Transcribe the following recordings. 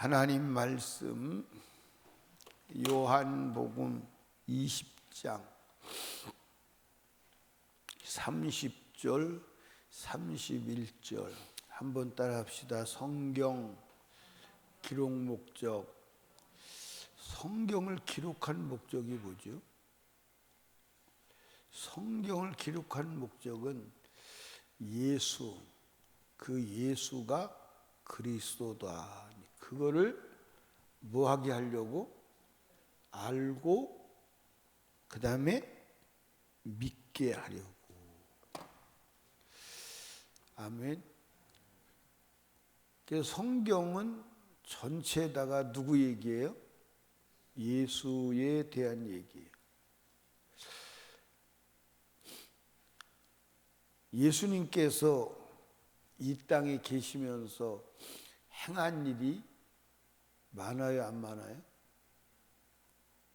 하나님 말씀 요한복음 20장 30절 31절 한번 따라 합시다. 성경 기록 목적. 성경을 기록한 목적이 뭐죠? 성경을 기록한 목적은 예수, 그 예수가 그리스도다. 그거를 뭐 하게 하려고? 알고 그 다음에 믿게 하려고. 아멘. 그래서 성경은 전체에다가 누구 얘기예요? 예수에 대한 얘기예요. 예수님께서 이 땅에 계시면서 행한 일이 많아요, 안 많아요?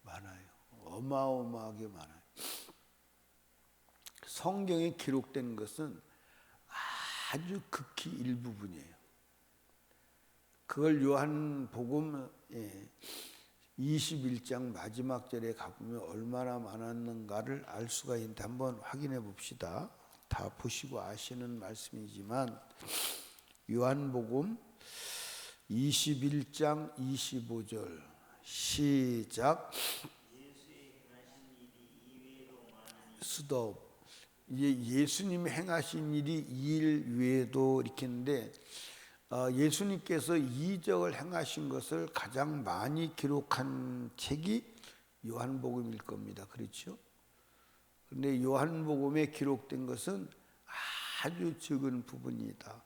많아요. 어마어마하게 많아요. 성경에 기록된 것은 아주 극히 일부분이에요. 그걸 요한복음 21장 마지막 절에 가보면 얼마나 많았는가를 알 수가 있는데 한번 확인해 봅시다. 다 보시고 아시는 말씀이지만 요한복음 21장 25절 시작. 스톱. 이제 예수님이 행하신 일이 이 일 외에도 이렇게 했는데 예수님께서 이적을 행하신 것을 가장 많이 기록한 책이 요한복음일 겁니다. 그렇죠? 그런데 요한복음에 기록된 것은 아주 적은 부분이다.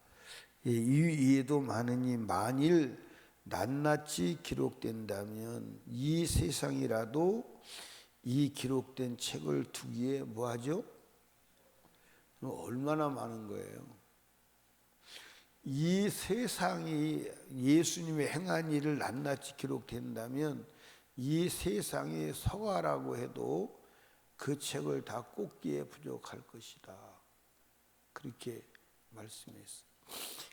이외에도 많으니 만일 낱낱이 기록된다면 이 세상이라도 이 기록된 책을 두기에 뭐하죠? 얼마나 많은 거예요. 이 세상이 예수님의 행한 일을 낱낱이 기록된다면 이 세상의 서가라고 해도 그 책을 다 꽂기에 부족할 것이다. 그렇게 말씀했어요.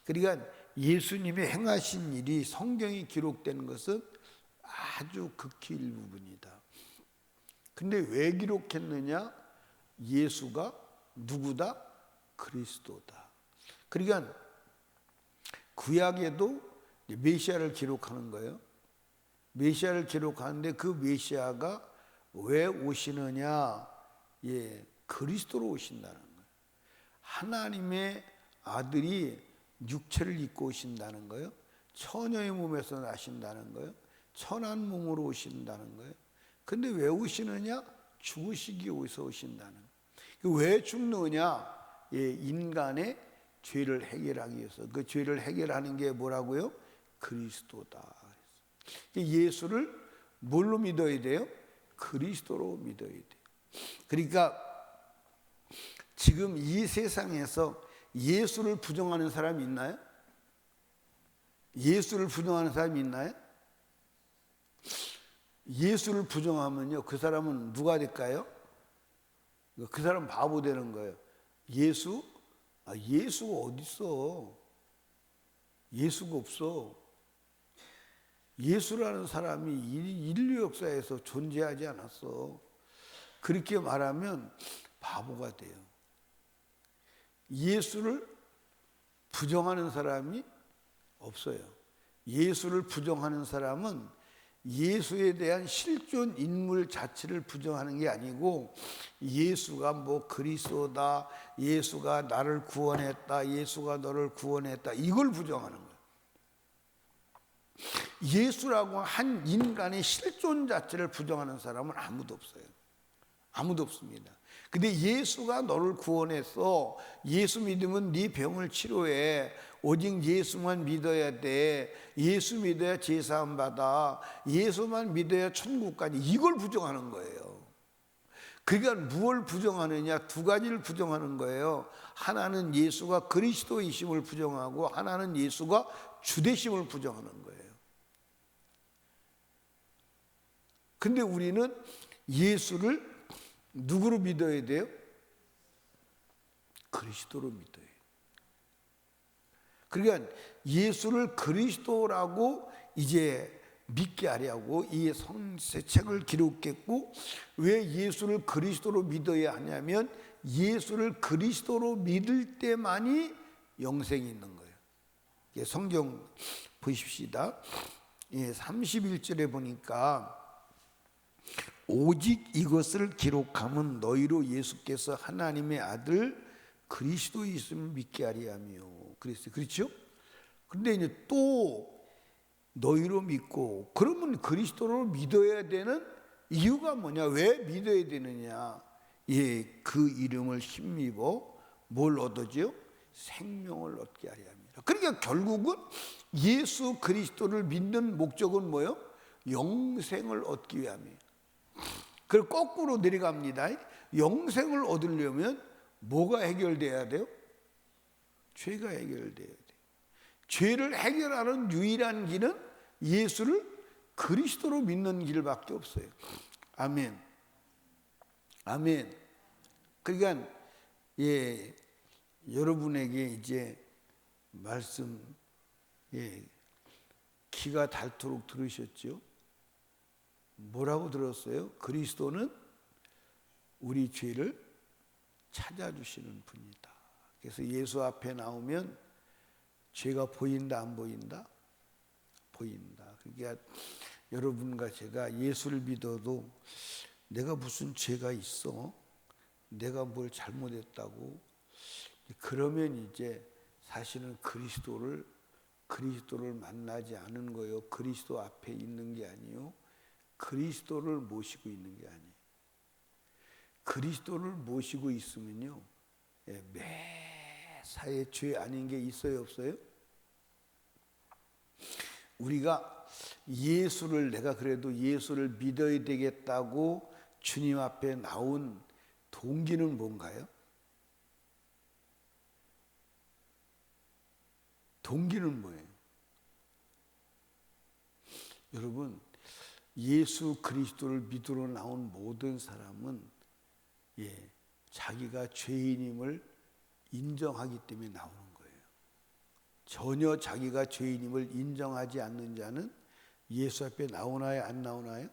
그러니까 예수님이 행하신 일이 성경에 기록된 것은 아주 극히 일부분이다. 근데 왜 기록했느냐? 예수가 누구다? 그리스도다. 그러니까 구약에도 메시아를 기록하는 거예요. 메시아를 기록하는데 그 메시아가 왜 오시느냐? 그리스도로 오신다는 거예요. 하나님의 아들이 육체를 입고 오신다는 거예요. 처녀의 몸에서 나신다는 거예요. 천한 몸으로 오신다는 거예요. 근데 왜 오시느냐? 죽으시기 위해서 오신다는 거예요. 왜 죽느냐? 인간의 죄를 해결하기 위해서. 그 죄를 해결하는 게 뭐라고요? 그리스도다. 예수를 뭘로 믿어야 돼요? 그리스도로 믿어야 돼요. 그러니까 지금 이 세상에서 예수를 부정하는 사람이 있나요? 예수를 부정하는 사람이 있나요? 예수를 부정하면요, 그 사람은 누가 될까요? 그 사람 바보 되는 거예요. 예수? 예수가 어디 있어? 예수가 없어. 예수라는 사람이 인류 역사에서 존재하지 않았어. 그렇게 말하면 바보가 돼요. 예수를 부정하는 사람이 없어요. 예수를 부정하는 사람은 예수에 대한 실존 인물 자체를 부정하는 게 아니고 예수가 뭐 그리스도다, 예수가 나를 구원했다, 예수가 너를 구원했다, 이걸 부정하는 거예요. 예수라고 한 인간의 실존 자체를 부정하는 사람은 아무도 없어요. 아무도 없습니다. 근데 예수가 너를 구원했어. 예수 믿으면 네 병을 치료해. 오직 예수만 믿어야 돼. 예수 믿어야 제사함 받아. 예수만 믿어야 천국 가니. 이걸 부정하는 거예요. 그러니까 무엇을 부정하느냐? 두 가지를 부정하는 거예요. 하나는 예수가 그리스도이심을 부정하고 하나는 예수가 주되심을 부정하는 거예요. 근데 우리는 예수를 누구로 믿어야 돼요? 그리스도로 믿어요. 그러니까 예수를 그리스도라고 이제 믿게 하려고 이 책을 기록했고, 왜 예수를 그리스도로 믿어야 하냐면 예수를 그리스도로 믿을 때만이 영생이 있는 거예요. 성경 보십시다. 31절에 보니까 오직 이것을 기록함은 너희로 예수께서 하나님의 아들 그리스도이심을 믿게 하려 하며 그랬어요. 그렇죠? 근데 이제 또 너희로 믿고, 그러면 그리스도로 믿어야 되는 이유가 뭐냐? 왜 믿어야 되느냐? 그 이름을 힘입어 뭘 얻어죠? 생명을 얻게 하려 합니다. 그러니까 결국은 예수 그리스도를 믿는 목적은 뭐예요? 영생을 얻기 위함이에요. 그리고 거꾸로 내려갑니다. 영생을 얻으려면 뭐가 해결돼야 돼요? 죄가 해결돼야 돼요. 죄를 해결하는 유일한 길은 예수를 그리스도로 믿는 길밖에 없어요. 아멘. 아멘. 그러니까 여러분에게 이제 말씀 귀가 닳도록 들으셨죠? 뭐라고 들었어요? 그리스도는 우리 죄를 찾아주시는 분이다. 그래서 예수 앞에 나오면 죄가 보인다 안 보인다? 보인다. 그러니까 여러분과 제가 예수를 믿어도 내가 무슨 죄가 있어? 내가 뭘 잘못했다고? 그러면 이제 사실은 그리스도를 만나지 않은 거예요. 그리스도 앞에 있는 게 아니요. 그리스도를 모시고 있는 게 아니에요. 그리스도를 모시고 있으면요, 매사에 죄 아닌 게 있어요, 없어요? 우리가 내가 그래도 예수를 믿어야 되겠다고 주님 앞에 나온 동기는 뭔가요? 동기는 뭐예요? 여러분, 예수 그리스도를 믿으러 나온 모든 사람은 자기가 죄인임을 인정하기 때문에 나오는 거예요. 전혀 자기가 죄인임을 인정하지 않는 자는 예수 앞에 나오나요? 안 나오나요?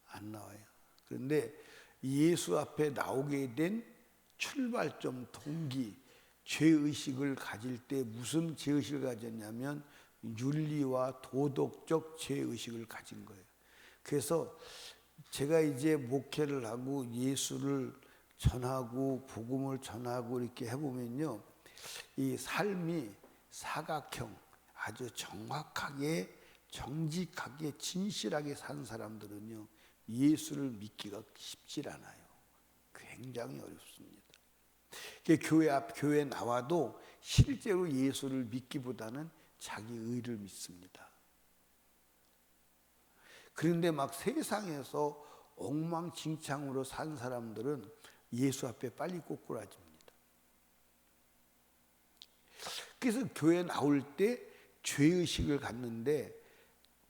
안 나와요. 그런데 예수 앞에 나오게 된 출발점, 동기, 죄의식을 가질 때 무슨 죄의식을 가졌냐면 윤리와 도덕적 죄의식을 가진 거예요. 그래서 제가 이제 목회를 하고 예수를 전하고 복음을 전하고 이렇게 해보면요, 이 삶이 사각형, 아주 정확하게 정직하게 진실하게 산 사람들은요, 예수를 믿기가 쉽질 않아요. 굉장히 어렵습니다. 교회 나와도 실제로 예수를 믿기보다는 자기 의를 믿습니다. 그런데 막 세상에서 엉망진창으로 산 사람들은 예수 앞에 빨리 꼬꾸라집니다. 그래서 교회 나올 때 죄의식을 갖는데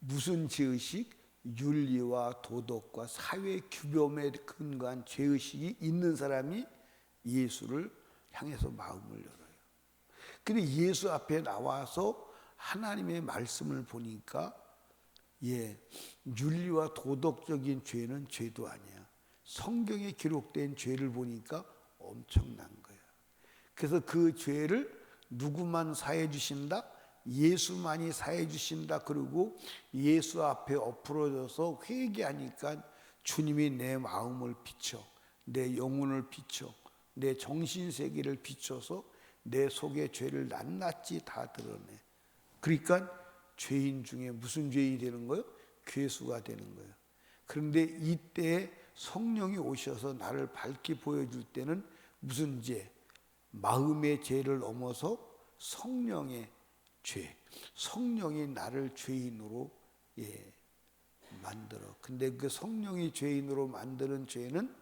무슨 죄의식? 윤리와 도덕과 사회 규범에 근거한 죄의식이 있는 사람이 예수를 향해서 마음을 열어요. 근데 예수 앞에 나와서 하나님의 말씀을 보니까 윤리와 도덕적인 죄는 죄도 아니야. 성경에 기록된 죄를 보니까 엄청난 거야. 그래서 그 죄를 누구만 사해 주신다? 예수만이 사해 주신다. 그리고 예수 앞에 엎어져서 회개하니까 주님이 내 마음을 비춰, 내 영혼을 비춰, 내 정신세계를 비춰서 내 속의 죄를 낱낱이 다 드러내. 그러니까 죄인 중에 무슨 죄인이 되는 거예요? 괴수가 되는 거예요. 그런데 이때 성령이 오셔서 나를 밝히 보여줄 때는 무슨 죄? 마음의 죄를 넘어서 성령의 죄. 성령이 나를 죄인으로 만들어. 근데 그 성령이 죄인으로 만드는 죄는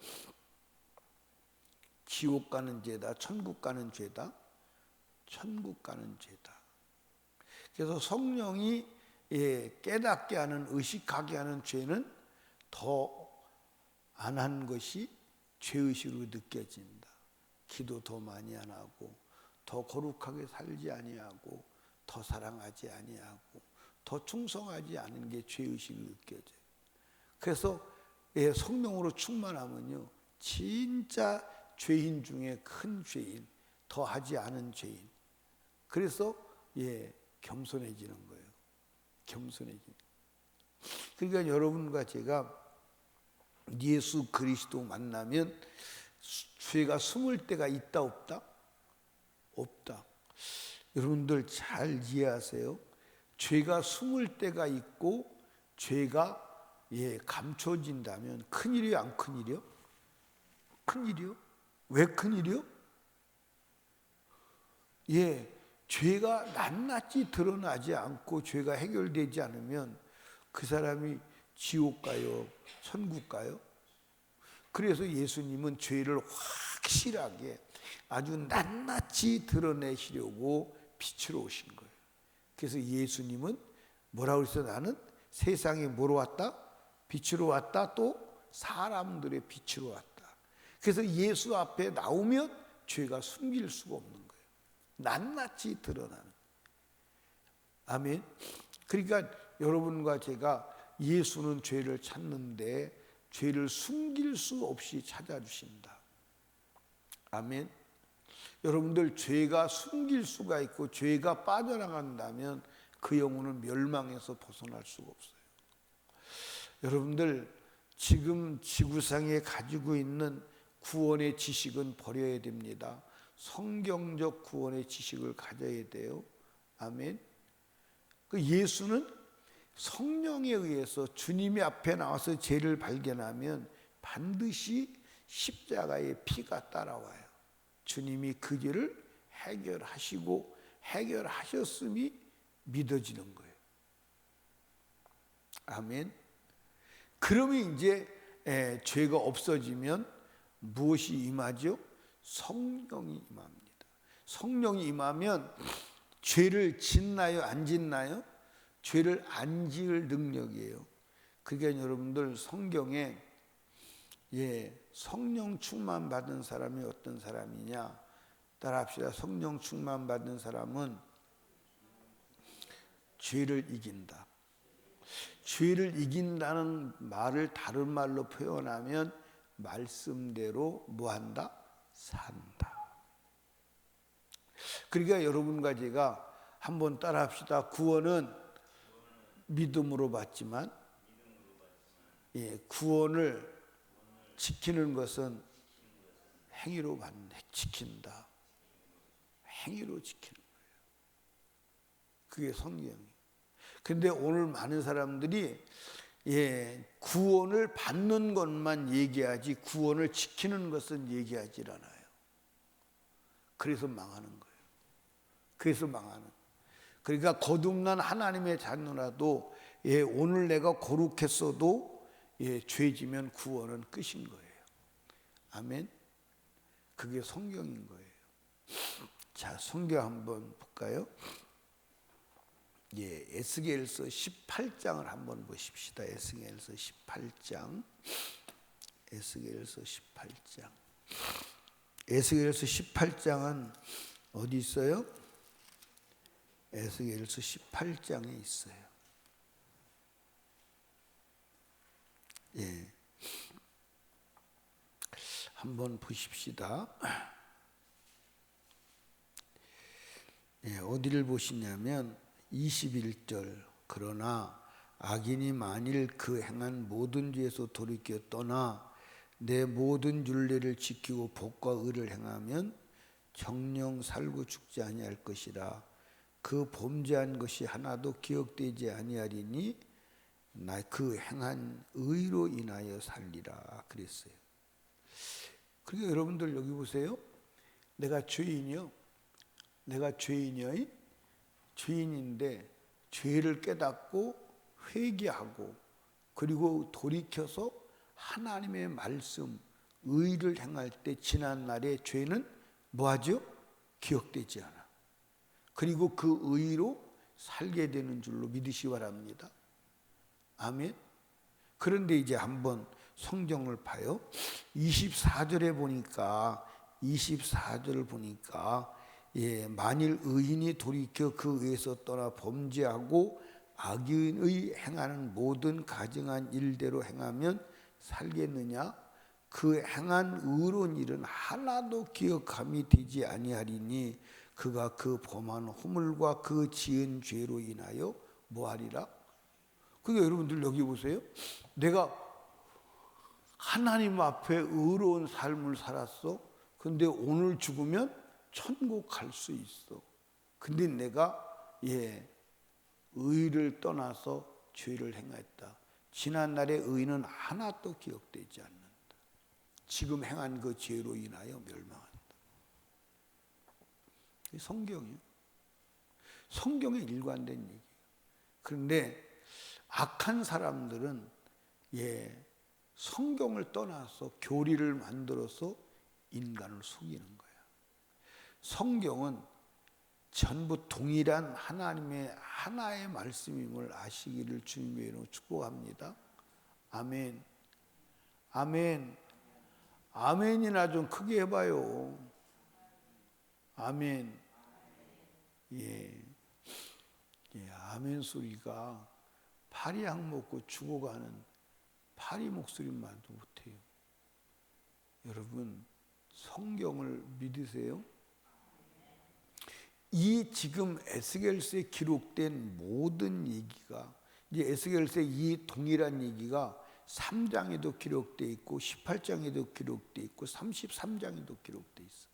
지옥 가는 죄다, 천국 가는 죄다, 천국 가는 죄다. 그래서 성령이 깨닫게 하는, 의식하게 하는 죄는 더 안 한 것이 죄의식으로 느껴진다. 기도 더 많이 안 하고, 더 거룩하게 살지 아니하고, 더 사랑하지 아니하고, 더 충성하지 않은 게 죄의식이 느껴져요. 그래서 성령으로 충만하면요, 진짜 죄인 중에 큰 죄인, 더 하지 않은 죄인. 그래서 겸손해지는 거예요. 겸손해지는. 그러니까 여러분과 제가 예수 그리스도 만나면 죄가 숨을 때가 있다 없다? 없다. 여러분들 잘 이해하세요. 죄가 숨을 때가 있고 죄가 감춰진다면 큰일이요, 안 큰일이요? 큰일이요? 왜 큰일이요? 죄가 낱낱이 드러나지 않고 죄가 해결되지 않으면 그 사람이 지옥 가요, 천국 가요? 그래서 예수님은 죄를 확실하게 아주 낱낱이 드러내시려고 빛으로 오신 거예요. 그래서 예수님은 뭐라고 그랬어요? 나는 세상에 뭐로 왔다? 빛으로 왔다, 또 사람들의 빛으로 왔다. 그래서 예수 앞에 나오면 죄가 숨길 수가 없는 거예요. 낱낱이 드러나는. 아멘. 그러니까 여러분과 제가 예수는 죄를 찾는데 죄를 숨길 수 없이 찾아주신다. 아멘. 여러분들 죄가 숨길 수가 있고 죄가 빠져나간다면 그 영혼은 멸망에서 벗어날 수가 없어요. 여러분들 지금 지구상에 가지고 있는 구원의 지식은 버려야 됩니다. 성경적 구원의 지식을 가져야 돼요. 아멘. 그 예수는 성령에 의해서 주님의 앞에 나와서 죄를 발견하면 반드시 십자가의 피가 따라와요. 주님이 그 죄를 해결하시고 해결하셨음이 믿어지는 거예요. 아멘. 그러면 이제 죄가 없어지면 무엇이 임하죠? 성령이 임합니다. 성령이 임하면 죄를 짓나요, 안 짓나요? 죄를 안 지을 능력이에요. 그러니까 여러분들 성경에 성령 충만 받은 사람이 어떤 사람이냐? 따라합시다. 성령 충만 받은 사람은 죄를 이긴다. 죄를 이긴다는 말을 다른 말로 표현하면 말씀대로 뭐한다? 산다. 그러니까 여러분과 제가 한번 따라합시다. 구원은 믿음으로 받지만 구원을 지키는 것은 행위로 지킨다. 행위로 지키는 거예요. 그게 성경이에요. 근데 오늘 많은 사람들이 구원을 받는 것만 얘기하지 구원을 지키는 것은 얘기하지 않아요. 그래서 망하는 거예요. 그래서 망하는. 그러니까 거듭난 하나님의 자녀라도 오늘 내가 거룩했어도 죄지면 구원은 끝인 거예요. 아멘. 그게 성경인 거예요. 자, 성경 한번 볼까요? 에스겔서 18장을 한번 보십시다. 에스겔서 18장. 에스겔서 18장. 에스겔서 18장은 어디 있어요? 에스겔서 18장에 있어요. 한번 보십시다. 어디를 보시냐면 21절. 그러나 악인이 만일 그 행한 모든 죄에서 돌이켜 떠나 내 모든 율례를 지키고 복과 의를 행하면 정령 살고 죽지 아니할 것이라. 그 범죄한 것이 하나도 기억되지 아니하리니 나 그 행한 의로 인하여 살리라 그랬어요. 그러니까 여러분들 여기 보세요. 내가 죄인이요. 내가 죄인이요. 죄인인데 죄를 깨닫고 회개하고 그리고 돌이켜서 하나님의 말씀 의를 행할 때 지난 날의 죄는 뭐하죠? 기억되지 않아. 그리고 그 의로 살게 되는 줄로 믿으시 바랍니다. 아멘. 그런데 이제 한번 성경을 봐요. 24절에 보니까 24절을 보니까 만일 의인이 돌이켜 그 의에서 떠나 범죄하고 악인의 행하는 모든 가증한 일대로 행하면 살겠느냐? 그 행한 의로운 일은 하나도 기억함이 되지 아니하리니 그가 그 범한 허물과 그 지은 죄로 인하여 뭐하리라? 그러니까 여러분들 여기 보세요. 내가 하나님 앞에 의로운 삶을 살았어. 근데 오늘 죽으면 천국 갈 수 있어. 근데 내가 의를 떠나서 죄를 행했다. 지난날의 의는 하나도 기억되지 않는다. 지금 행한 그 죄로 인하여 멸망한다. 성경이요. 성경에 일관된 얘기예요. 그런데 악한 사람들은 성경을 떠나서 교리를 만들어서 인간을 속이는 거야. 성경은 전부 동일한 하나님의 하나의 말씀임을 아시기를 주님의 이름으로 축복합니다. 아멘. 아멘. 아멘이나 좀 크게 해봐요. 아멘. 아멘 소리가 파리약 먹고 죽어가는 파리 목소리만도 못해요. 여러분, 성경을 믿으세요? 이 지금 에스겔서에 기록된 모든 얘기가, 이제 에스겔서의 이 동일한 얘기가 3장에도 기록되어 있고 18장에도 기록되어 있고 33장에도 기록되어 있어요.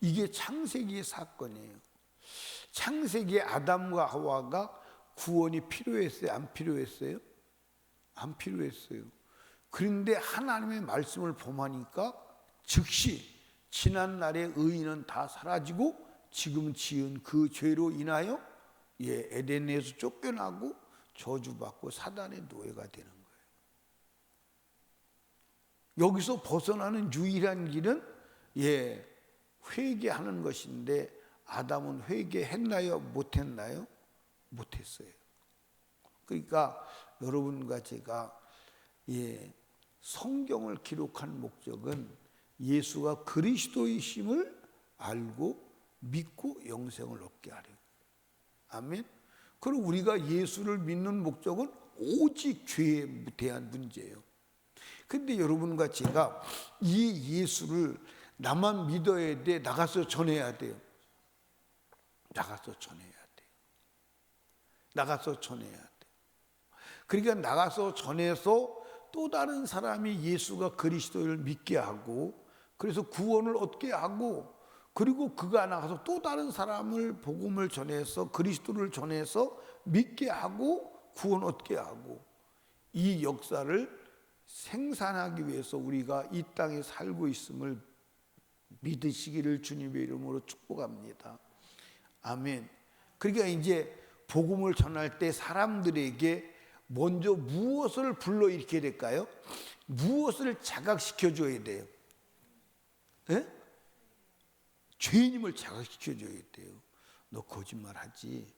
이게 창세기의 사건이에요. 창세기의 아담과 하와가 구원이 필요했어요? 안 필요했어요? 안 필요했어요. 그런데 하나님의 말씀을 범하니까 즉시 지난날의 의인은 다 사라지고 지금 지은 그 죄로 인하여 에덴에서 쫓겨나고 저주받고 사단의 노예가 되는 거예요. 여기서 벗어나는 유일한 길은 회개하는 것인데 아담은 회개했나요? 못했나요? 못했어요. 그러니까 여러분과 제가 성경을 기록한 목적은 예수가 그리스도이심을 알고 믿고 영생을 얻게 하려고. 아멘. 그리고 우리가 예수를 믿는 목적은 오직 죄에 대한 문제예요. 근데 여러분과 제가 이 예수를 나만 믿어야 돼? 나가서 전해야 돼요? 나가서 전해야 돼요. 나가서 전해야 돼. 그러니까 나가서 전해서 또 다른 사람이 예수가 그리스도를 믿게 하고, 그래서 구원을 얻게 하고, 그리고 그가 나가서 또 다른 사람을 복음을 전해서 그리스도를 전해서 믿게 하고 구원 얻게 하고, 이 역사를 생산하기 위해서 우리가 이 땅에 살고 있음을 믿으시기를 주님의 이름으로 축복합니다. 아멘. 그러니까 이제 복음을 전할 때 사람들에게 먼저 무엇을 불러일으켜야 될까요? 무엇을 자각시켜 줘야 돼요? 죄인임을 자각시켜 줘야 돼요. 너 거짓말하지?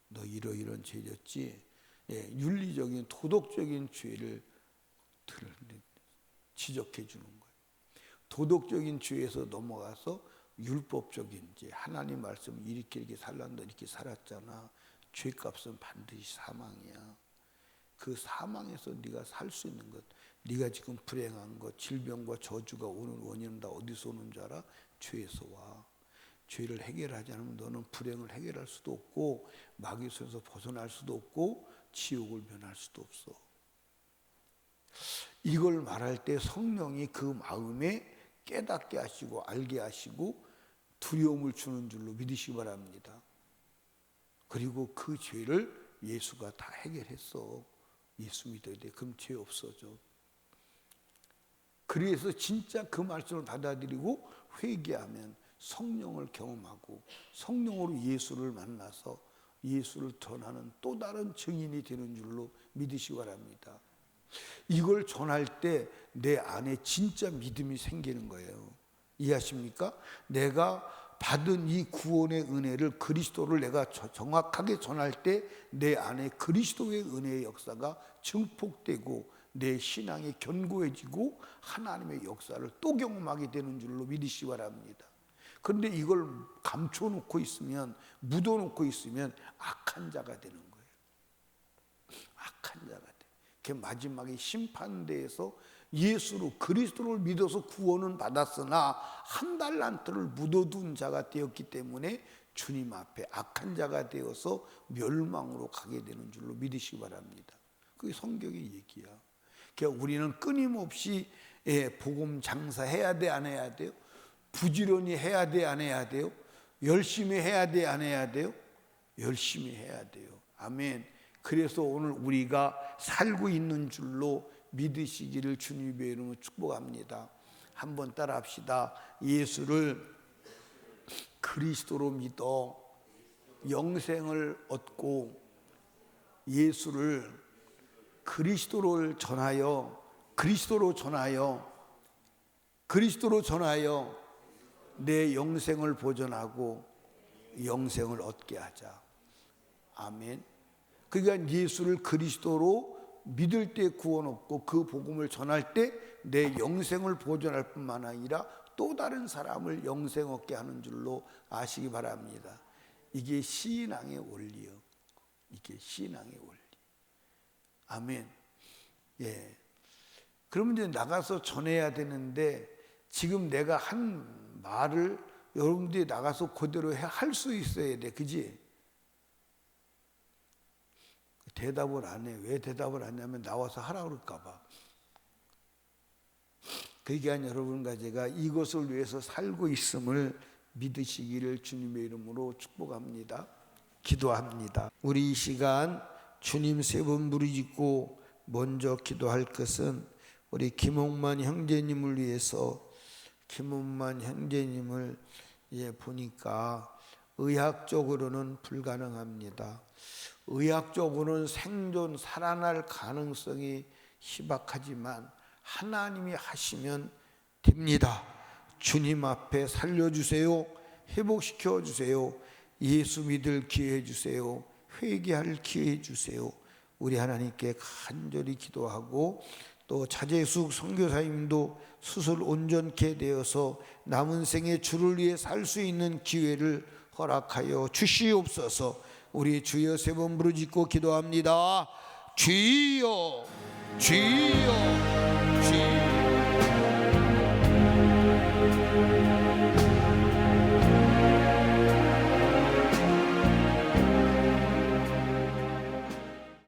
너 이러이런 죄졌지? 윤리적인 도덕적인 죄를 지적해 주는 거예요. 도덕적인 죄에서 넘어가서 율법적인 죄, 하나님 말씀 이렇게 살란다, 이렇게 살았잖아. 죄값은 반드시 사망이야. 그 사망에서 네가 살 수 있는 것, 네가 지금 불행한 것, 질병과 저주가 오는 원인은 다 어디서 오는 줄 알아? 죄에서 와. 죄를 해결하지 않으면 너는 불행을 해결할 수도 없고 마귀 손에서 벗어날 수도 없고 지옥을 면할 수도 없어. 이걸 말할 때 성령이 그 마음에 깨닫게 하시고 알게 하시고 두려움을 주는 줄로 믿으시기 바랍니다. 그리고 그 죄를 예수가 다 해결했어. 예수 믿어야 돼. 그럼 죄 없어져. 그래서 진짜 그 말씀을 받아들이고 회개하면 성령을 경험하고 성령으로 예수를 만나서 예수를 전하는 또 다른 증인이 되는 줄로 믿으시기 바랍니다. 이걸 전할 때 내 안에 진짜 믿음이 생기는 거예요. 이해하십니까? 내가 받은 이 구원의 은혜를, 그리스도를 내가 정확하게 전할 때 내 안에 그리스도의 은혜의 역사가 증폭되고 내 신앙이 견고해지고 하나님의 역사를 또 경험하게 되는 줄로 믿으시기 바랍니다. 그런데 이걸 감춰놓고 있으면, 묻어놓고 있으면 악한 자가 되는 거예요. 악한 자가 돼. 그 마지막에 심판대에서 예수로, 그리스도를 믿어서 구원은 받았으나 한 달란트를 묻어둔 자가 되었기 때문에 주님 앞에 악한 자가 되어서 멸망으로 가게 되는 줄로 믿으시기 바랍니다. 그게 성경의 얘기야. 그러니까 우리는 끊임없이 복음 장사해야 돼, 안 해야 돼요? 부지런히 해야 돼, 안 해야 돼요? 열심히 해야 돼, 안 해야 돼요? 열심히 해야 돼요. 아멘. 그래서 오늘 우리가 살고 있는 줄로 믿으시기를 주님의 이름으로 축복합니다. 한번 따라 합시다. 예수를 그리스도로 믿어 영생을 얻고, 예수를 그리스도로 전하여 내 영생을 보존하고 영생을 얻게 하자. 아멘. 그러니까 예수를 그리스도로 믿을 때 구원 얻고 그 복음을 전할 때 내 영생을 보존할 뿐만 아니라 또 다른 사람을 영생 얻게 하는 줄로 아시기 바랍니다. 이게 신앙의 원리요. 이게 신앙의 원리. 아멘. 예. 그러면 이제 나가서 전해야 되는데, 지금 내가 한 말을 여러분들이 나가서 그대로 할 수 있어야 돼. 그지? 대답을 안 해. 왜 대답을 안 하냐면 나와서 하라 그럴까 봐. 그러니까 여러분과 제가 이것을 위해서 살고 있음을 믿으시기를 주님의 이름으로 축복합니다. 기도합니다. 우리 이 시간 주님 세 번 부르짖고 먼저 기도할 것은 우리 김홍만 형제님을 위해서, 김홍만 형제님을 보니까 의학적으로는 불가능합니다. 의학적으로는 생존, 살아날 가능성이 희박하지만 하나님이 하시면 됩니다. 주님 앞에 살려주세요. 회복시켜 주세요. 예수 믿을 기회 주세요. 회개할 기회 주세요. 우리 하나님께 간절히 기도하고, 또 차재숙 선교사님도 수술 온전케 되어서 남은 생에 주를 위해 살 수 있는 기회를 허락하여 주시옵소서. 우리 주여 세 번 부르짖고 기도합니다. 주여, 주여.